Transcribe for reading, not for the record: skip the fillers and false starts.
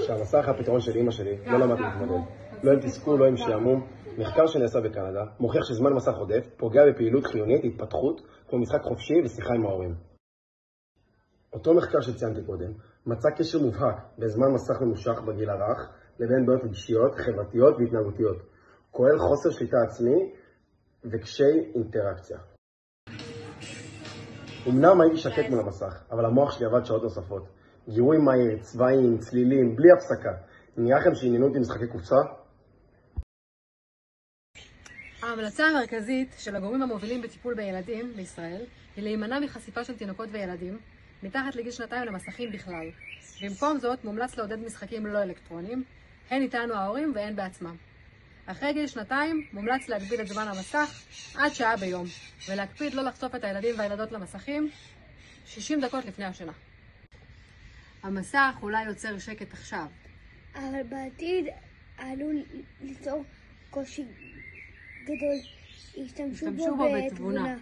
שהמסך הפתרון של אמא שלי, לא למדתי להתמודד. לא עם תסכול, לא עם שעמום. מחקר שנעשה בקנדה מוכיח שזמן מסך עודף פוגע בפעילות חיונית, התפתחות, כמו משחק חופשי ושיחה עם ההורים. אותו מחקר שציינתי קודם מצא קשר מובהק בזמן מסך ממושך בגיל הרך לבין בעיות רגשיות, חברתיות והתנהגותיות, כולל חוסר שליטה עצמי וקשיי אינטראקציה. אמנם הייתי שקט מול המסך, אבל המוח שלי עבד שעות נוספות. גירוי מהיר, צבעים, צלילים, בלי הפסקה. נראה לכם שעניינו אותי משחקי קופסה? ההמלצה המרכזית של הגורמים המובילים בטיפול בילדים בישראל היא להימנע מחשיפה של תינוקות וילדים מתחת לגיל 2 למסכים בכלל. במקום זאת מומלץ לעודד משחקים לא אלקטרוניים, הן איתנו ההורים והן בעצמם. אחרי גיל 2 מומלץ להגביל את זמן המסך עד שעה ביום, ולהקפיד לא לחשוף את הילדים והילדות למסכים 60 דקות לפני השינה. המסך אולי יוצר שקט עכשיו, אבל בעתיד עלול ליצור קושי גדול. ישתמשו בו בתבונה.